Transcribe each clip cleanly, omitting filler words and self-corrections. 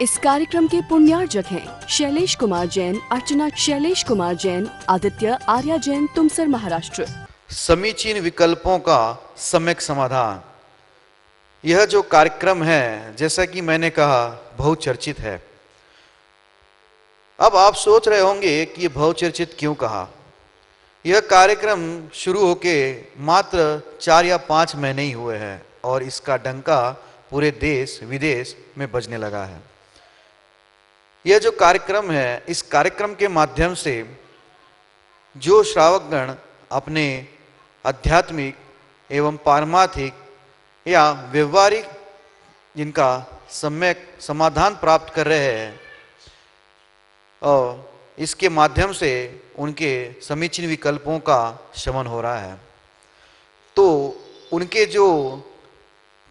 इस कार्यक्रम के पुण्यार्जक हैं शैलेश कुमार जैन, अर्चना शैलेश कुमार जैन, आदित्य आर्या जैन, तुमसर, महाराष्ट्र। समीचीन विकल्पों का सम्यक समाधान। यह जो कार्यक्रम है, जैसा कि मैंने कहा, बहुचर्चित है। अब आप सोच रहे होंगे कि यह बहुचर्चित क्यों कहा। यह कार्यक्रम शुरू होके मात्र 4 या 5 महीने ही हुए हैं और इसका डंका पूरे देश विदेश में बजने लगा है। यह जो कार्यक्रम है, इस कार्यक्रम के माध्यम से जो श्रावकगण अपने आध्यात्मिक एवं पारमार्थिक या व्यवहारिक जिनका सम्यक समाधान प्राप्त कर रहे हैं, और इसके माध्यम से उनके समीचीन विकल्पों का शमन हो रहा है। तो उनके जो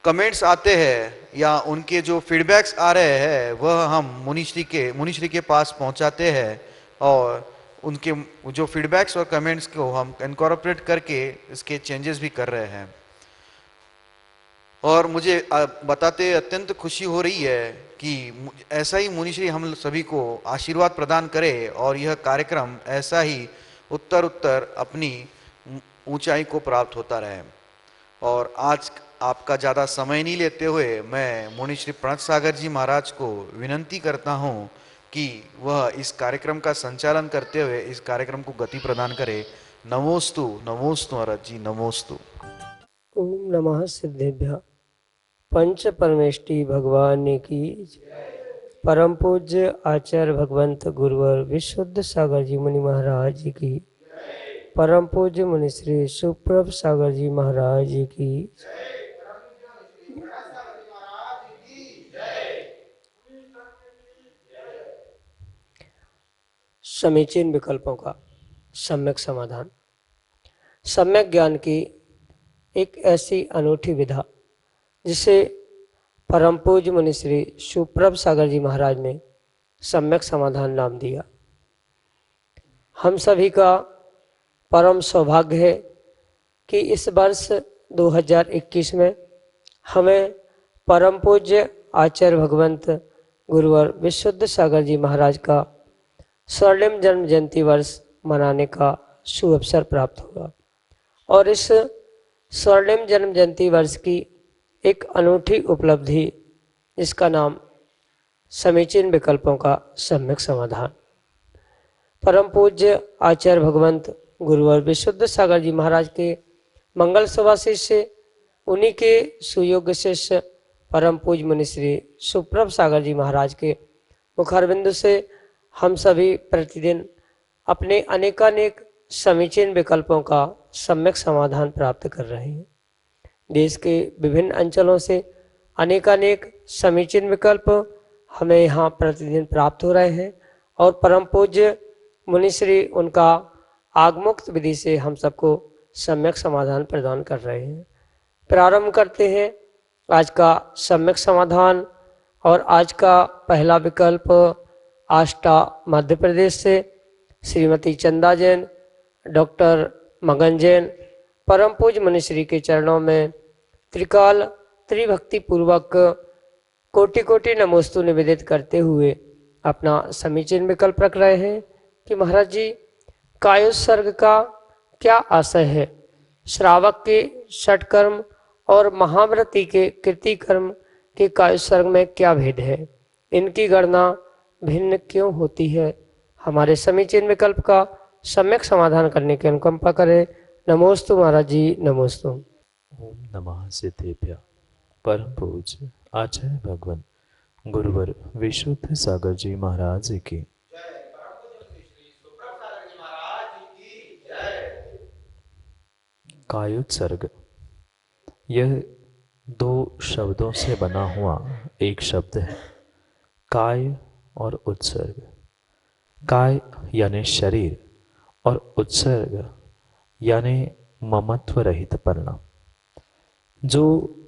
कमेंट्स आते हैं या उनके जो फीडबैक्स आ रहे हैं, वह हम मुनिश्री के पास पहुंचाते हैं और उनके जो फीडबैक्स और कमेंट्स को हम इनकॉर्पोरेट करके इसके चेंजेस भी कर रहे हैं। और मुझे बताते अत्यंत खुशी हो रही है कि ऐसा ही मुनिश्री हम सभी को आशीर्वाद प्रदान करे और यह कार्यक्रम ऐसा ही उत्तर अपनी ऊंचाई को प्राप्त होता रहे। और आज आपका ज़्यादा समय नहीं लेते हुए मैं मुनिश्री प्रणत सागर जी महाराज को विनंती करता हूँ कि वह इस कार्यक्रम का संचालन करते हुए इस कार्यक्रम को गति प्रदान करे। नमोस्तु नमोस्तु महाराज जी, नमोस्तु। ओम नमः सिद्धेभ्यः। पंच परमेष्टि भगवान की परम पूज्य आचार्य भगवंत गुरुवर विशुद्ध सागर जी मुनि महाराज की, परम पूज्य मुनि श्री सुप्रभ सागर जी महाराज की, समीचीन विकल्पों का सम्यक समाधान। सम्यक ज्ञान की एक ऐसी अनूठी विधा जिसे परम पूज्य मुनि श्री सुप्रभ सागर जी महाराज ने सम्यक समाधान नाम दिया। हम सभी का परम सौभाग्य है कि इस वर्ष 2021 में हमें परम पूज्य आचार्य भगवंत गुरुवर विशुद्ध सागर जी महाराज का स्वर्णिम जन्म जयंती वर्ष मनाने का शुभ अवसर प्राप्त होगा। और इस स्वर्णिम जन्म जयंती वर्ष की एक अनूठी उपलब्धि, जिसका नाम समीचीन विकल्पों का सम्यक समाधान। परम पूज्य आचार्य भगवंत गुरुवर विशुद्ध सागर जी महाराज के मंगल सभा शिष्य, उन्हीं के सुयोग्य शिष्य परम पूज्य मुनि श्री सुप्रभ सागर जी महाराज के मुखारबिंद से हम सभी प्रतिदिन अपने अनेकानेक समीचीन विकल्पों का सम्यक समाधान प्राप्त कर रहे हैं। देश के विभिन्न अंचलों से अनेकानेक समीचीन विकल्प हमें यहाँ प्रतिदिन प्राप्त हो रहे हैं और परम पूज्य मुनिश्री उनका आगमुक्त विधि से हम सबको सम्यक समाधान प्रदान कर रहे हैं। प्रारंभ करते हैं आज का सम्यक समाधान। और आज का पहला विकल्प आष्टा मध्य प्रदेश से श्रीमती चंदा जैन, डॉक्टर मगन जैन परम पूज्य मुनिश्री के चरणों में त्रिकाल त्रिभक्ति पूर्वक कोटि कोटि नमोस्तु निवेदित करते हुए अपना समीचीन विकल्प रख रहे हैं कि महाराज जी, कायोत्सर्ग का क्या आशय है? श्रावक के षटकर्म और महाव्रती के कृतिकर्म के कायोत्सर्ग में क्या भेद है? इनकी गणना भिन्न क्यों होती है? हमारे समीचीन विकल्प का सम्यक समाधान करने की अनुकंपा करें। नमोस्तु महाराज जी, नमोस्तु। ओम नमः सिद्धेभ्यः। परम पूज्य आचार्य भगवान गुरुवर विशुद्ध सागर जी महाराज की, कायोत्सर्ग यह 2 शब्दों से बना हुआ एक शब्द है। काय और उत्सर्ग। काय यानी शरीर और उत्सर्ग यानी ममत्व रहित परिणाम। जो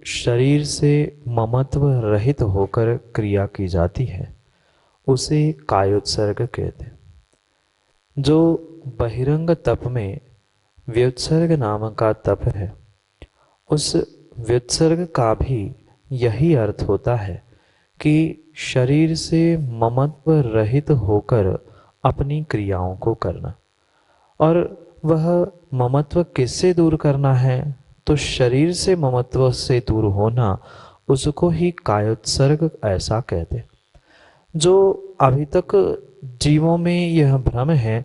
शरीर से ममत्व रहित होकर क्रिया की जाती है उसे कायोत्सर्ग कहते हैं। जो बहिरंग तप में व्युत्सर्ग नाम का तप है, उस व्युत्सर्ग का भी यही अर्थ होता है कि शरीर से ममत्व रहित होकर अपनी क्रियाओं को करना। और वह ममत्व किससे दूर करना है? तो शरीर से ममत्व से दूर होना, उसको ही कायोत्सर्ग ऐसा कहते। जो अभी तक जीवों में यह भ्रम है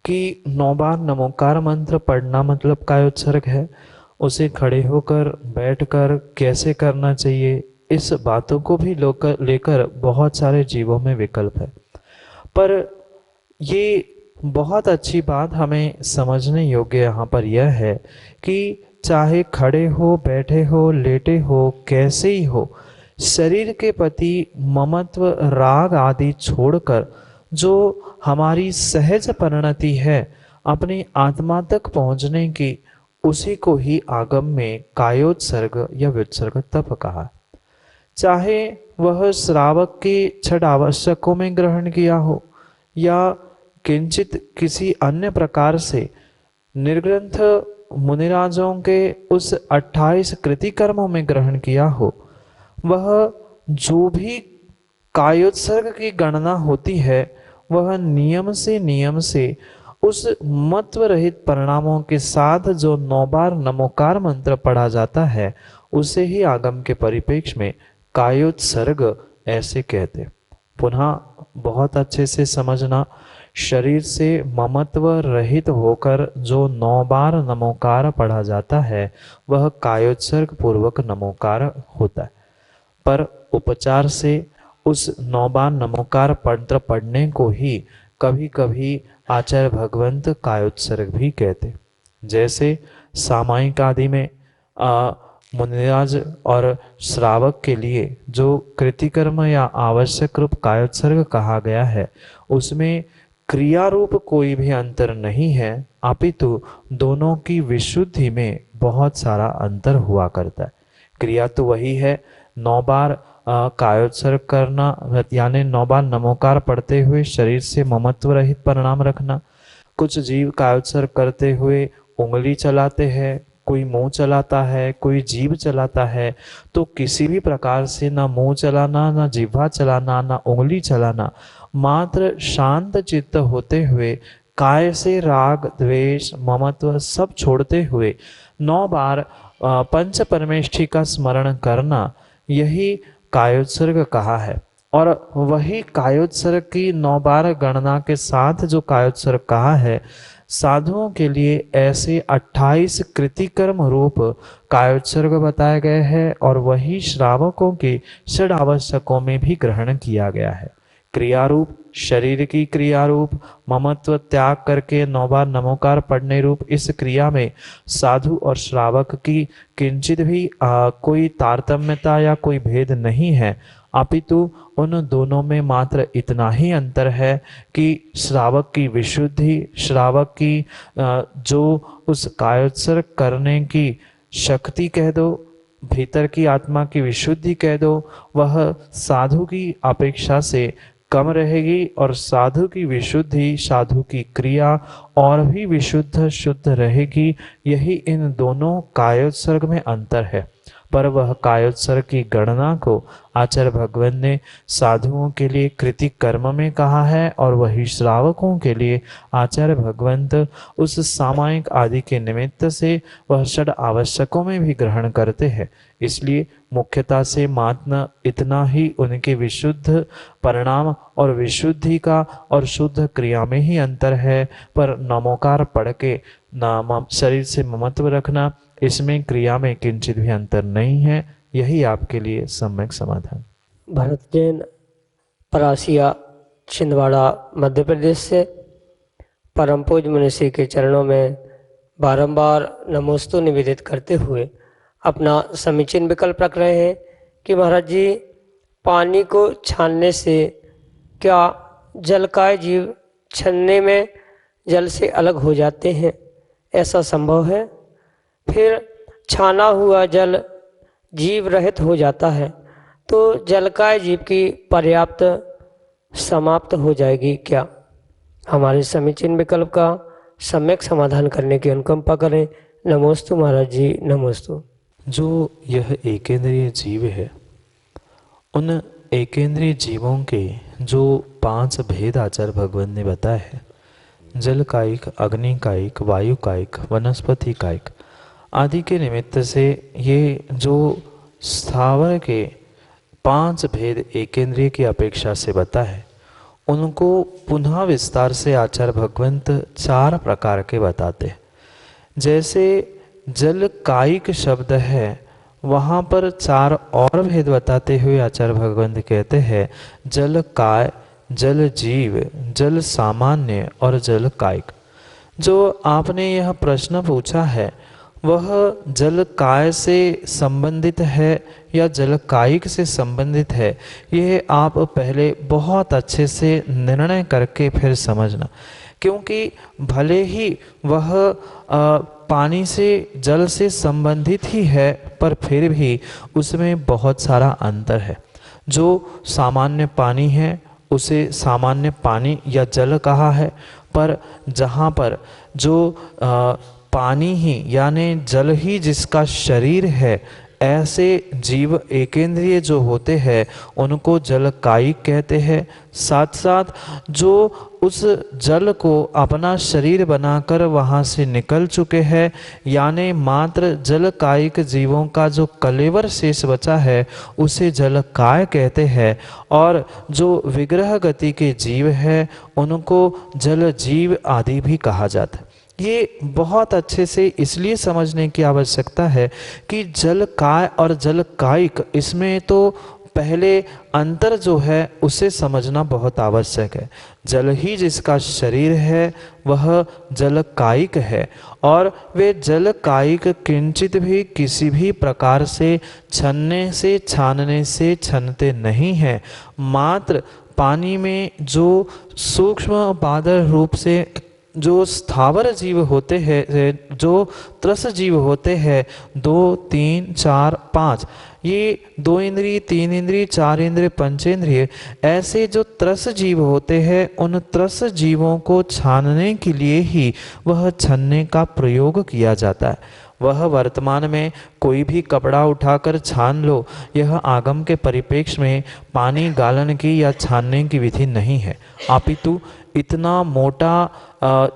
कि 9 बार नमोकार मंत्र पढ़ना मतलब कायोत्सर्ग है, उसे खड़े होकर बैठकर कैसे करना चाहिए, इस बातों को भी लेकर बहुत सारे जीवों में विकल्प है। पर ये बहुत अच्छी बात हमें समझने योग्य यहाँ पर यह है कि चाहे खड़े हो, बैठे हो, लेटे हो, कैसे ही हो, शरीर के प्रति ममत्व, राग आदि छोड़कर जो हमारी सहज परिणति है अपनी आत्मा तक पहुंचने की, उसी को ही आगम में कायोत्सर्ग या व्युत्सर्ग तप कहा। चाहे वह श्रावक के छठ आवश्यकों में ग्रहण किया हो या किंचित किसी अन्य प्रकार से निर्ग्रंथ मुनिराजों के उस 28 कृति कर्मों में ग्रहण किया हो, वह जो भी कायोत्सर्ग की गणना होती है वह नियम से उस मत्व रहित परिणामों के साथ जो 9 बार नमोकार मंत्र पढ़ा जाता है उसे ही आगम के परिप्रेक्ष्य में कायोत्सर्ग ऐसे कहते। पुनः बहुत अच्छे से समझना, शरीर से ममत्व रहित होकर जो 9 बार नमोकार पढ़ा जाता है वह कायोत्सर्ग पूर्वक नमोकार होता है। पर उपचार से उस 9 बार नमोकार मंत्र पढ़ने को ही कभी कभी आचार्य भगवंत कायोत्सर्ग भी कहते। जैसे सामायिक आदि में मुनिराज और श्रावक के लिए जो कृतिकर्म या आवश्यक रूप कायोत्सर्ग कहा गया है, उसमें क्रिया रूप कोई भी अंतर नहीं है, अपितु दोनों की विशुद्धि में बहुत सारा अंतर हुआ करता है। क्रिया तो वही है, 9 बार कायोत्सर्ग करना यानी 9 बार नमोकार पढ़ते हुए शरीर से ममत्व रहित परिणाम रखना। कुछ जीव कायोत्सर्ग करते हुए उंगली चलाते हैं, कोई मुंह चलाता है, कोई जीभ चलाता है, तो किसी भी प्रकार से ना मुंह चलाना, ना जिह्वा चलाना, ना उंगली चलाना, मात्र शांत चित्त होते हुए काय से राग, द्वेष, ममत्व सब छोड़ते हुए 9 बार पंच परमेष्ठी का स्मरण करना, यही कायोत्सर्ग कहा है। और वही कायोत्सर्ग की 9 बार गणना के साथ जो कायोत्सर्ग कहा है, साधुओं के लिए ऐसे 28 कृतिकर्म रूप कायोत्सर्ग बताए गए हैं और वही श्रावकों के षड आवश्यकों में भी ग्रहण किया गया है। क्रिया रूप, शरीर की क्रिया रूप, ममत्व त्याग करके 9 बार नमोकार पढ़ने रूप इस क्रिया में साधु और श्रावक की किंचित भी कोई तारतम्यता या कोई भेद नहीं है, अपितु उन दोनों में मात्र इतना ही अंतर है कि श्रावक की विशुद्धि, श्रावक की जो उस कायोत्सर्ग करने की शक्ति कह दो, भीतर की आत्मा की विशुद्धि कह दो, वह साधु की अपेक्षा से कम रहेगी और साधु की विशुद्धि, साधु की क्रिया और भी विशुद्ध शुद्ध रहेगी। यही इन दोनों कायोत्सर्ग में अंतर है। पर वह कायोत्सर्ग की गणना को आचार्य भगवान ने साधुओं के लिए कृति कर्म में कहा है और वही श्रावकों के लिए आचार्य भगवंत उस सामायिक आदि के निमित्त से वह षड आवश्यकों में भी ग्रहण करते हैं। इसलिए मुख्यता से मात्र इतना ही उनके विशुद्ध परिणाम और विशुद्धि का और शुद्ध क्रिया में ही अंतर है। पर नमोकार पढ़ के नाम शरीर से ममत्व रखना, इसमें क्रिया में किंचित भी अंतर नहीं है। यही आपके लिए सम्यक समाधान। भरत जैन, परासिया, छिंदवाड़ा, मध्य प्रदेश से परम पूज्य मुनिश्री के चरणों में बारंबार नमोस्तु निवेदित करते हुए अपना समीचीन विकल्प रख रहे हैं कि महाराज जी, पानी को छानने से क्या जलकाय जीव छन्ने में जल से अलग हो जाते हैं? ऐसा संभव है? फिर छाना हुआ जल जीव रहित हो जाता है तो जलकाय जीव की पर्याप्त समाप्त हो जाएगी क्या? हमारे समीचीन विकल्प का सम्यक समाधान करने की अनुकंपा करें। नमोस्तु महाराज जी, नमोस्तु। जो यह एकेंद्रीय जीव है, उन एकेंद्रीय जीवों के जो 5 भेद आचार्य भगवान ने बताए हैं, जल कायिक, अग्नि कायिक, वायु कायिक, वनस्पति कायिक आदि के निमित्त से ये जो स्थावर के 5 भेद एकेंद्रीय की अपेक्षा से बता है, उनको पुनः विस्तार से आचार्य भगवंत 4 प्रकार के बताते हैं। जैसे जल कायिक शब्द है, वहाँ पर 4 और भेद बताते हुए आचार्य भगवंत कहते हैं जल काय, जल जीव, जल सामान्य और जल कायिक। जो आपने यह प्रश्न पूछा है वह जल काय से संबंधित है या जल कायिक से संबंधित है, यह आप पहले बहुत अच्छे से निर्णय करके फिर समझना, क्योंकि भले ही वह पानी से, जल से संबंधित ही है, पर फिर भी उसमें बहुत सारा अंतर है। जो सामान्य पानी है उसे सामान्य पानी या जल कहा है, पर जहाँ पर जो पानी ही यानी जल ही जिसका शरीर है, ऐसे जीव एकेंद्रीय जो होते हैं उनको जल कायिक कहते हैं। साथ साथ जो उस जल को अपना शरीर बनाकर वहाँ से निकल चुके हैं, यानी मात्र जल कायिक जीवों का जो कलेवर शेष बचा है उसे जल काय कहते हैं। और जो विग्रह गति के जीव है उनको जल जीव आदि भी कहा जाता है। ये बहुत अच्छे से इसलिए समझने की आवश्यकता है कि जल काय और जल कायिक, इसमें तो पहले अंतर जो है उसे समझना बहुत आवश्यक है। जल ही जिसका शरीर है वह जल कायिक है, और वे जल कायिक किंचित भी किसी भी प्रकार से छनने से, छानने से छनते नहीं हैं। मात्र पानी में जो सूक्ष्म बादल रूप से जो स्थावर जीव होते हैं, जो त्रस जीव होते हैं, 2, 3, 4, 5, ये 2 इंद्रिय, 3 इंद्रिय, 4 इंद्रिय, पंचेंद्रिय, ऐसे जो त्रस जीव होते हैं, उन त्रस जीवों को छानने के लिए ही वह छन्ने का प्रयोग किया जाता है। वह वर्तमान में कोई भी कपड़ा उठाकर छान लो, यह आगम के परिप्रेक्ष्य में पानी गालन की या छानने की विधि नहीं है, अपितु इतना मोटा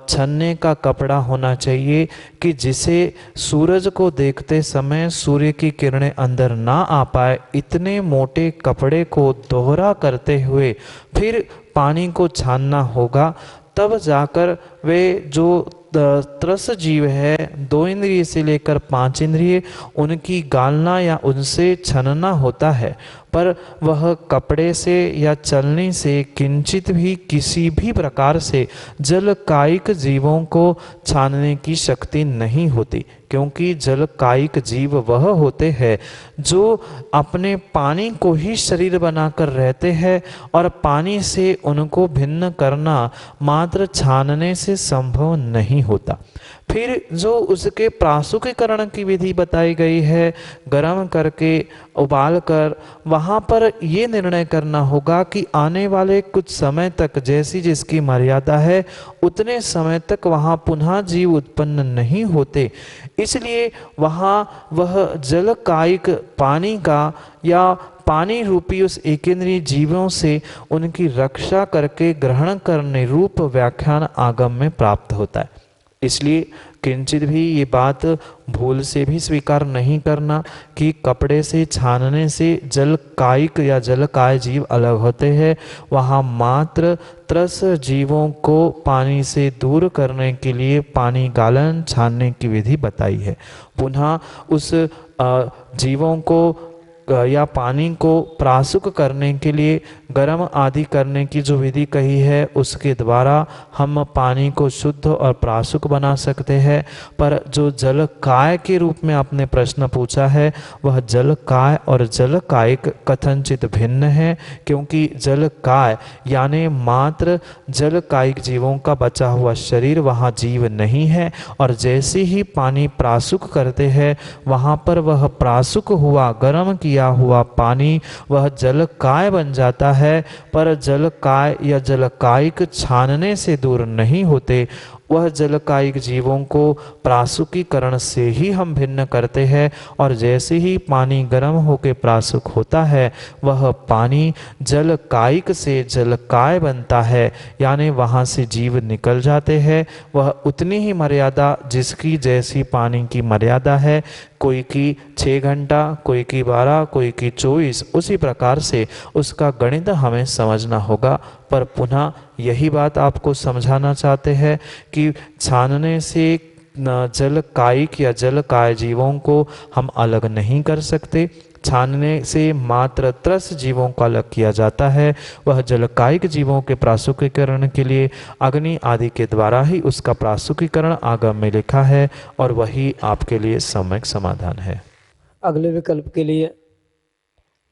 छन्ने का कपड़ा होना चाहिए कि जिसे सूरज को देखते समय सूर्य की किरणें अंदर ना आ पाए। इतने मोटे कपड़े को दोहरा करते हुए फिर पानी को छानना होगा, तब जाकर वे जो त्रस जीव है 2 इंद्रिय से लेकर 5 इंद्रिय, उनकी गालना या उनसे छनना होता है। पर वह कपड़े से या चलने से किंचित भी किसी भी प्रकार से जल कायिक जीवों को छानने की शक्ति नहीं होती, क्योंकि जल कायिक जीव वह होते हैं जो अपने पानी को ही शरीर बनाकर रहते हैं, और पानी से उनको भिन्न करना मात्र छानने से संभव नहीं होता। फिर जो उसके प्रासुकीकरण की विधि बताई गई है, गर्म करके उबाल कर, वहाँ पर ये निर्णय करना होगा कि आने वाले कुछ समय तक जैसी जिसकी मर्यादा है उतने समय तक वहाँ पुनः जीव उत्पन्न नहीं होते। इसलिए वहाँ वह जल कायिक पानी का या पानी रूपी उस एकेंद्रीय जीवों से उनकी रक्षा करके ग्रहण करने रूप व्याख्यान आगम में प्राप्त होता है। इसलिए किंचित भी ये बात भूल से भी स्वीकार नहीं करना कि कपड़े से छानने से जल कायिक या जल काय जीव अलग होते हैं। वहाँ मात्र त्रस जीवों को पानी से दूर करने के लिए पानी गालन, छानने की विधि बताई है। पुनः उस जीवों को या पानी को प्रासुक करने के लिए गर्म आदि करने की जो विधि कही है, उसके द्वारा हम पानी को शुद्ध और प्रासुक बना सकते हैं। पर जो जल काय के रूप में आपने प्रश्न पूछा है, वह जल काय और जल कायिक कथनचित भिन्न है, क्योंकि जल काय यानी मात्र जल कायिक जीवों का बचा हुआ शरीर वहाँ जीव नहीं है, और जैसे ही पानी प्रासुक करते हैं वहाँ पर वह प्रासुक हुआ गर्म किया हुआ पानी वह जल काय बन जाता है। पर जल काय या जल कायिक छानने से दूर नहीं होते, वह जलकायिक जीवों को प्रासुकीकरण से ही हम भिन्न करते हैं। और जैसे ही पानी गर्म होकर प्रासुक होता है, वह पानी जलकायिक से जलकाय बनता है, यानी वहाँ से जीव निकल जाते हैं। वह उतनी ही मर्यादा, जिसकी जैसी पानी की मर्यादा है, कोई की 6 घंटा, कोई की 12, कोई की 24, उसी प्रकार से उसका गणित हमें समझना होगा। पर पुनः यही बात आपको समझाना चाहते हैं कि छानने से जलकायिक या जलकाय जीवों को हम अलग नहीं कर सकते। छानने से मात्र त्रस जीवों को अलग किया जाता है। वह जलकायिक जीवों के प्रासुकीकरण के लिए अग्नि आदि के द्वारा ही उसका प्रासुकीकरण आगम में लिखा है, और वही आपके लिए सम्यक समाधान है। अगले विकल्प के लिए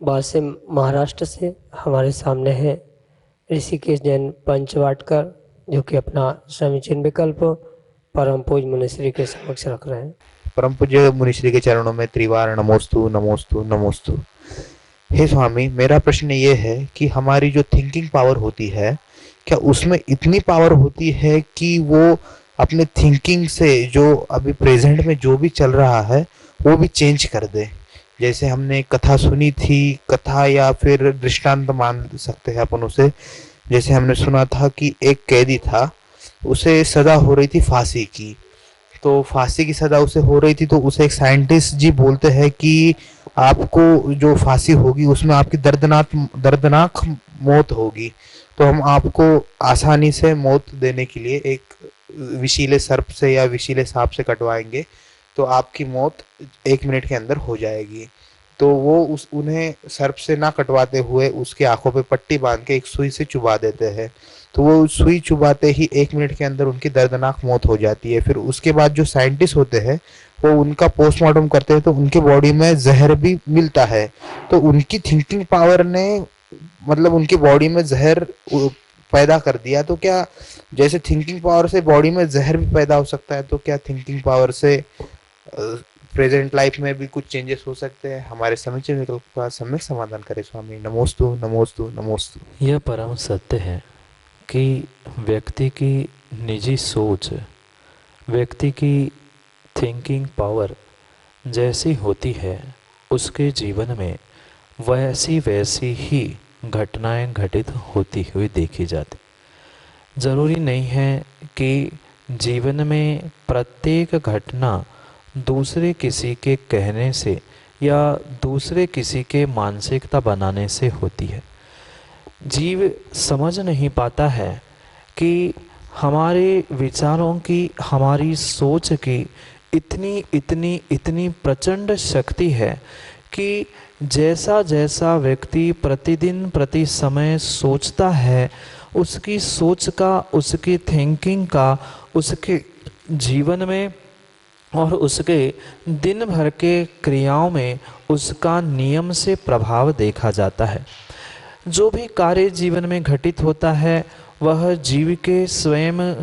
वासिम महाराष्ट्र से हमारे सामने है ऋषिकेश जैन पंचवाटकर, जो कि अपना समीचीन विकल्प परम पूज मुनिश्री के समक्ष रख रहे हैं। परम पूज्य मुनिश्री के चरणों में त्रिवार नमोस्तु नमोस्तु नमोस्तु। हे स्वामी, मेरा प्रश्न ये है कि हमारी जो थिंकिंग पावर होती है, क्या उसमें इतनी पावर होती है कि वो अपने थिंकिंग से जो अभी प्रेजेंट में जो भी चल रहा है वो भी चेंज कर दे? जैसे हमने कथा सुनी थी, कथा या फिर दृष्टांत मान सकते हैं अपन उसे। जैसे हमने सुना था कि एक कैदी था, उसे सजा हो रही थी फांसी की, तो फांसी की सजा उसे हो रही थी, तो उसे एक साइंटिस्ट जी बोलते हैं कि आपको जो फांसी होगी उसमें आपकी दर्दनाक मौत होगी, तो हम आपको आसानी से मौत देने के लिए एक विशीले सर्प से या विशीले सांप से कटवाएंगे, तो आपकी मौत 1 मिनट के अंदर हो जाएगी। तो वो उन्हें सर्प से ना कटवाते हुए उसकी आंखों पे पट्टी बांध के एक सुई से चुबा देते हैं, तो वो सुई चुबाते ही 1 मिनट के अंदर उनकी दर्दनाक मौत हो जाती है। फिर उसके बाद जो साइंटिस्ट होते हैं वो उनका पोस्टमार्टम करते हैं, तो उनके बॉडी में जहर भी मिलता है। तो उनकी थिंकिंग पावर ने मतलब उनकी बॉडी में जहर पैदा कर दिया। तो क्या जैसे थिंकिंग पावर से बॉडी में जहर भी पैदा हो सकता है, तो क्या थिंकिंग पावर से प्रेजेंट लाइफ में भी कुछ चेंजेस हो सकते हैं? हमारे समीचीन विकल्प का सम्यक समाधान करें स्वामी। नमोस्तु नमोस्तु नमोस्तु। यह परम सत्य है कि व्यक्ति की निजी सोच, व्यक्ति की थिंकिंग पावर जैसी होती है, उसके जीवन में वैसी वैसी ही घटनाएं घटित होती हुई देखी जाती। ज़रूरी नहीं है कि जीवन में प्रत्येक घटना दूसरे किसी के कहने से या दूसरे किसी के मानसिकता बनाने से होती है। जीव समझ नहीं पाता है कि हमारे विचारों की, हमारी सोच की इतनी प्रचंड शक्ति है कि जैसा जैसा व्यक्ति प्रतिदिन प्रति समय सोचता है, उसकी सोच का, उसकी थिंकिंग का, उसके जीवन में और उसके दिन भर के क्रियाओं में उसका नियम से प्रभाव देखा जाता है। जो भी कार्य जीवन में घटित होता है वह जीव के स्वयं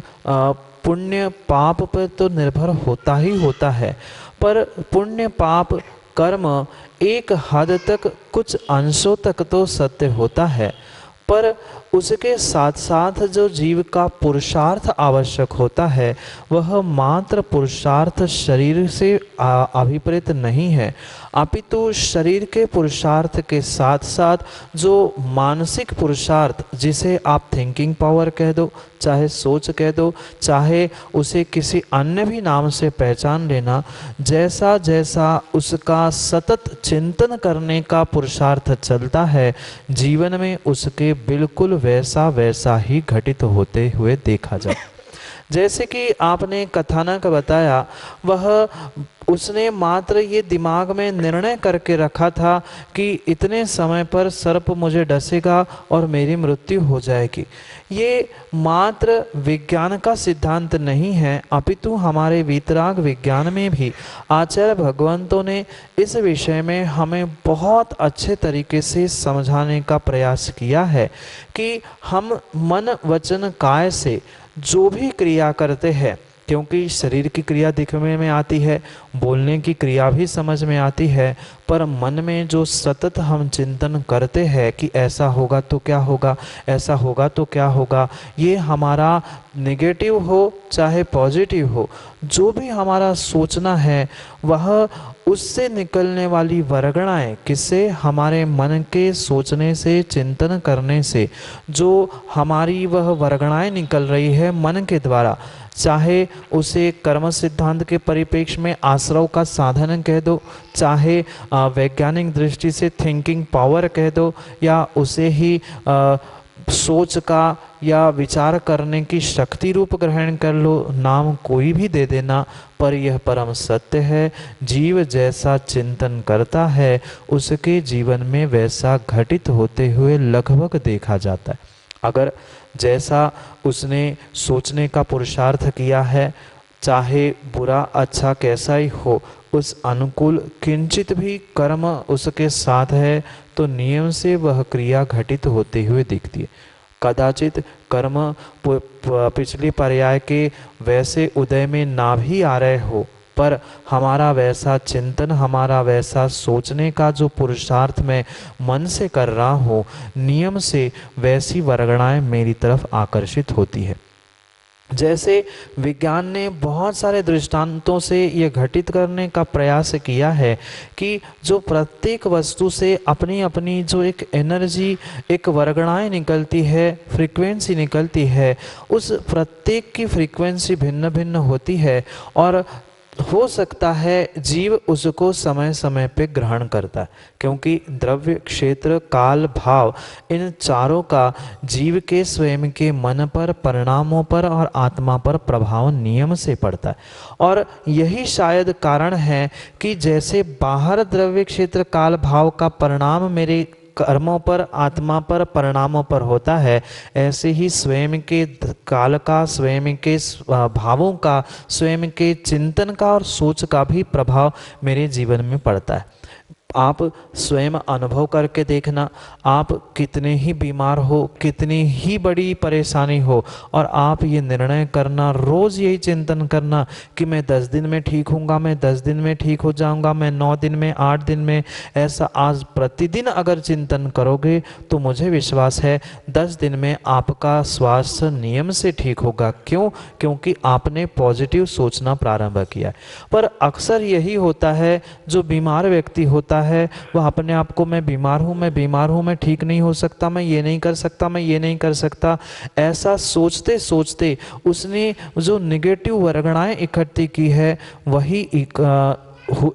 पुण्य पाप पर तो निर्भर होता ही होता है, पर पुण्य पाप कर्म एक हद तक, कुछ अंशों तक तो सत्य होता है, पर उसके साथ साथ जो जीव का पुरुषार्थ आवश्यक होता है वह मात्र पुरुषार्थ शरीर से अभिप्रेत नहीं है, अपितु शरीर के पुरुषार्थ के साथ साथ जो मानसिक पुरुषार्थ, जिसे आप थिंकिंग पावर कह दो, चाहे सोच कह दो, चाहे उसे किसी अन्य भी नाम से पहचान लेना, जैसा जैसा उसका सतत चिंतन करने का पुरुषार्थ चलता है, जीवन में उसके बिल्कुल वैसा वैसा ही घटित होते हुए देखा जाए। जैसे कि आपने कथानक बताया, वह उसने मात्र ये दिमाग में निर्णय करके रखा था कि इतने समय पर सर्प मुझे डसेगा और मेरी मृत्यु हो जाएगी। ये मात्र विज्ञान का सिद्धांत नहीं है, अपितु हमारे वीतराग विज्ञान में भी आचार्य भगवंतों ने इस विषय में हमें बहुत अच्छे तरीके से समझाने का प्रयास किया है कि हम मन वचन काय से जो भी क्रिया करते हैं, क्योंकि शरीर की क्रिया दिखने में आती है, बोलने की क्रिया भी समझ में आती है, पर मन में जो सतत हम चिंतन करते हैं कि ऐसा होगा तो क्या होगा, ऐसा होगा तो क्या होगा, ये हमारा नेगेटिव हो चाहे पॉजिटिव हो, जो भी हमारा सोचना है वह उससे निकलने वाली वर्गणाएं, किससे, हमारे मन के सोचने से, चिंतन करने से जो हमारी वह वर्गणाएं निकल रही है मन के द्वारा, चाहे उसे कर्म सिद्धांत के परिप्रेक्ष्य में आश्रव का साधन कह दो, चाहे वैज्ञानिक दृष्टि से थिंकिंग पावर कह दो, या उसे ही सोच का या विचार करने की शक्ति रूप ग्रहण कर लो, नाम कोई भी दे देना, पर यह परम सत्य है। जीव जैसा चिंतन करता है उसके जीवन में वैसा घटित होते हुए लगभग देखा जाता है। अगर जैसा उसने सोचने का पुरुषार्थ किया है, चाहे बुरा अच्छा कैसा ही हो, उस अनुकूल किंचित भी कर्म उसके साथ है तो नियम से वह क्रिया घटित होते हुए दिखती है। कदाचित कर्म पिछले पर्याय के वैसे उदय में ना भी आ रहे हो, पर हमारा वैसा चिंतन, हमारा वैसा सोचने का जो पुरुषार्थ मैं मन से कर रहा हूँ, नियम से वैसी वर्गणाएं मेरी तरफ आकर्षित होती है। जैसे विज्ञान ने बहुत सारे दृष्टांतों से ये घटित करने का प्रयास किया है कि जो प्रत्येक वस्तु से अपनी अपनी जो एक एनर्जी, एक वर्गणाएं निकलती है, फ्रीक्वेंसी निकलती है, उस प्रत्येक की फ्रीक्वेंसी भिन्न भिन्न होती है और हो सकता है जीव उसको समय समय पे ग्रहण करता है, क्योंकि द्रव्य, क्षेत्र, काल, भाव, इन चारों का जीव के स्वयं के मन पर, परिणामों पर और आत्मा पर प्रभाव नियम से पड़ता है। और यही शायद कारण है कि जैसे बाहर द्रव्य, क्षेत्र, काल, भाव का परिणाम मेरे कर्मों पर, आत्मा पर, परिणामों पर होता है, ऐसे ही स्वयं के काल का, स्वयं के भावों का, स्वयं के चिंतन का और सोच का भी प्रभाव मेरे जीवन में पड़ता है। आप स्वयं अनुभव करके देखना, आप कितने ही बीमार हो, कितनी ही बड़ी परेशानी हो, और आप ये निर्णय करना, रोज़ यही चिंतन करना कि मैं 10 दिन में ठीक होऊंगा, मैं 10 दिन में ठीक हो जाऊंगा, मैं 9 दिन में, 8 दिन में, ऐसा आज प्रतिदिन अगर चिंतन करोगे तो मुझे विश्वास है 10 दिन में आपका स्वास्थ्य नियम से ठीक होगा। क्यों? क्योंकि आपने पॉजिटिव सोचना प्रारंभ किया है। पर अक्सर यही होता है, जो बीमार व्यक्ति होता है वह अपने आप को, मैं बीमार हूँ, मैं बीमार हूँ, मैं ठीक नहीं हो सकता, मैं ये नहीं कर सकता, मैं ये नहीं कर सकता, ऐसा सोचते सोचते उसने जो निगेटिव वर्गणाएं इकट्ठी की है, वही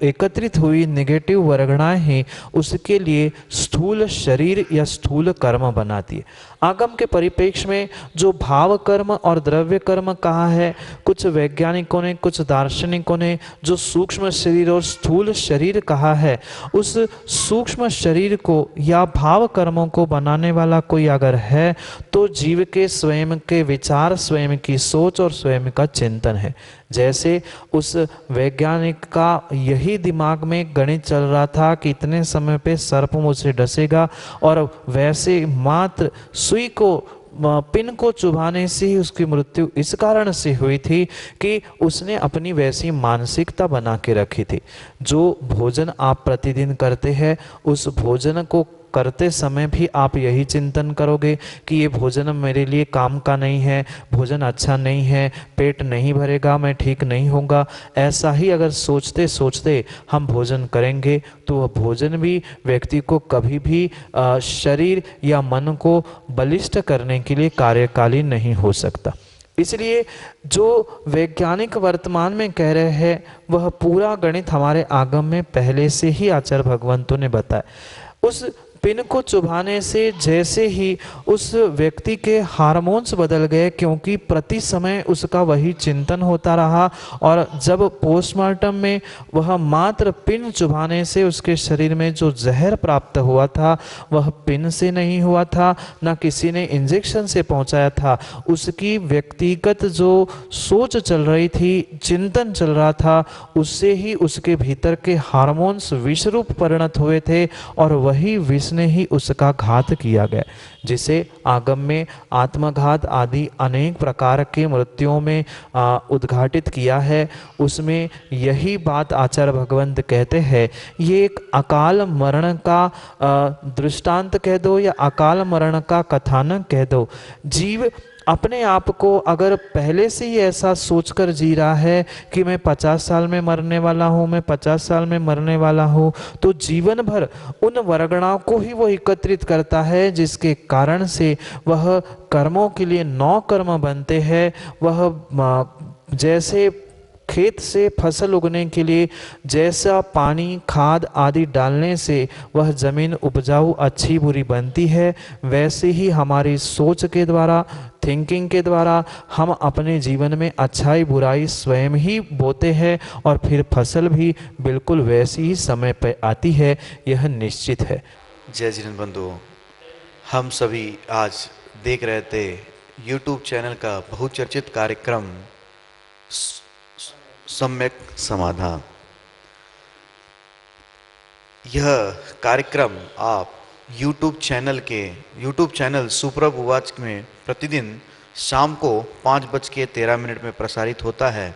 एकत्रित हुई निगेटिव वर्गणाएं ही उसके लिए स्थूल शरीर या स्थूल कर्म बनाती है। आगम के परिप्रेक्ष्य में जो भाव कर्म और द्रव्य कर्म कहा है, कुछ वैज्ञानिकों ने, कुछ दार्शनिकों ने जो सूक्ष्म शरीर और स्थूल शरीर कहा है, उस सूक्ष्म शरीर को या भाव कर्मों को बनाने वाला कोई अगर है तो जीव के स्वयं के विचार, स्वयं की सोच और स्वयं का चिंतन है। जैसे उस वैज्ञानिक का यही दिमाग में गणित चल रहा था कि इतने समय पे सर्प मुझसे डसेगा, और वैसे मात्र सुई को, पिन को चुभाने से ही उसकी मृत्यु इस कारण से हुई थी कि उसने अपनी वैसी मानसिकता बना के रखी थी। जो भोजन आप प्रतिदिन करते हैं, उस भोजन को करते समय भी आप यही चिंतन करोगे कि ये भोजन मेरे लिए काम का नहीं है, भोजन अच्छा नहीं है, पेट नहीं भरेगा, मैं ठीक नहीं होऊंगा। ऐसा ही अगर सोचते सोचते हम भोजन करेंगे तो वह भोजन भी व्यक्ति को कभी भी शरीर या मन को बलिष्ठ करने के लिए कार्यकाली नहीं हो सकता। इसलिए जो वैज्ञानिक वर्तमान में कह रहे हैं वह पूरा गणित हमारे आगम में पहले से ही आचार्य भगवंतों ने बताया। उस पिन को चुभाने से जैसे ही उस व्यक्ति के हार्मोन्स बदल गए, क्योंकि प्रति समय उसका वही चिंतन होता रहा, और जब पोस्टमार्टम में वह मात्र पिन चुभाने से उसके शरीर में जो जहर प्राप्त हुआ था वह पिन से नहीं हुआ था, ना किसी ने इंजेक्शन से पहुंचाया था, उसकी व्यक्तिगत जो सोच चल रही थी, चिंतन चल रहा था, उससे ही उसके भीतर के हार्मोन्स विषरूप परिणत हुए थे, और वही विष उसने ही उसका घात किया गया, जिसे आगम में आत्मघात आदि अनेक प्रकार के मृत्युओं में उद्घाटित किया है। उसमें यही बात आचार्य भगवंत कहते हैं, ये एक अकाल मरण का दृष्टांत कह दो या अकाल मरण का कथानक कह दो। जीव अपने आप को अगर पहले से ही ऐसा सोचकर जी रहा है कि मैं 50 साल में मरने वाला हूँ, मैं 50 साल में मरने वाला हूँ, तो जीवन भर उन वर्गणाओं को ही वो एकत्रित करता है, जिसके कारण से वह कर्मों के लिए 9 कर्म बनते हैं। वह जैसे खेत से फसल उगने के लिए जैसा पानी खाद आदि डालने से वह जमीन उपजाऊ अच्छी बुरी बनती है, वैसे ही हमारी सोच के द्वारा, थिंकिंग के द्वारा हम अपने जीवन में अच्छाई बुराई स्वयं ही बोते हैं और फिर फसल भी बिल्कुल वैसी ही समय पर आती है, यह निश्चित है। जय जिनेंद्र बंधु, हम सभी आज देख रहे थे YouTube चैनल का बहुचर्चित कार्यक्रम सम्यक समाधान। यह कार्यक्रम आप YouTube चैनल सुप्रभ उवाच में प्रतिदिन शाम को 5:13 में प्रसारित होता है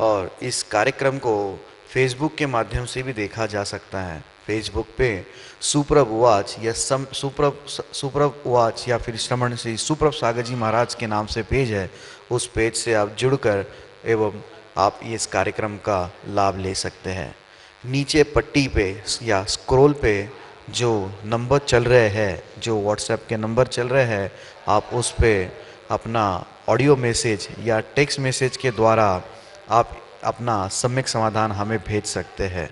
और इस कार्यक्रम को Facebook के माध्यम से भी देखा जा सकता है। फेसबुक पे सुप्रभ उवाच या सुप्रभ उवाच या फिर श्रमण श्री सुप्रभ सागर जी महाराज के नाम से पेज है, उस पेज से आप जुड़कर एवं आप इस कार्यक्रम का लाभ ले सकते हैं। नीचे पट्टी पे या स्क्रॉल पे जो नंबर चल रहे हैं, जो व्हाट्सएप के नंबर चल रहे हैं, आप उस पे अपना ऑडियो मैसेज या टेक्स्ट मैसेज के द्वारा आप अपना सम्यक समाधान हमें भेज सकते हैं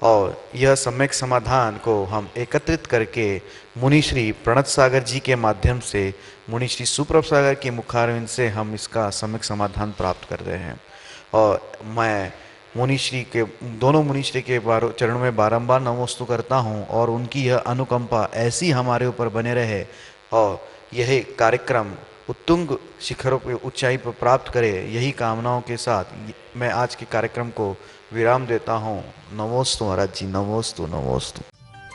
और यह सम्यक समाधान को हम एकत्रित करके मुनि श्री प्रणत सागर जी के माध्यम से, मुनि श्री सुप्रभ सागर के मुखारविंद से हम इसका सम्यक समाधान प्राप्त कर रहे हैं। और मैं दोनों मुनिश्री के चरणों में बारंबार नमोस्तु करता हूँ और उनकी यह अनुकंपा ऐसी हमारे ऊपर बने रहे और यह कार्यक्रम उत्तुंग शिखरों पर ऊंचाई पर प्राप्त करे, यही कामनाओं के साथ मैं आज के कार्यक्रम को विराम देता हूँ। नमोस्तु महाराज जी, नमोस्तु नमोस्तु।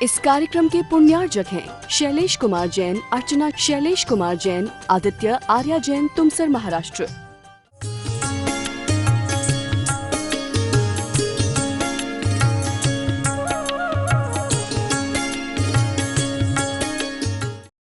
इस कार्यक्रम के पुण्यार्जक हैं शैलेश कुमार जैन, अर्चना शैलेश कुमार जैन, आदित्य आर्या जैन, तुमसर महाराष्ट्र।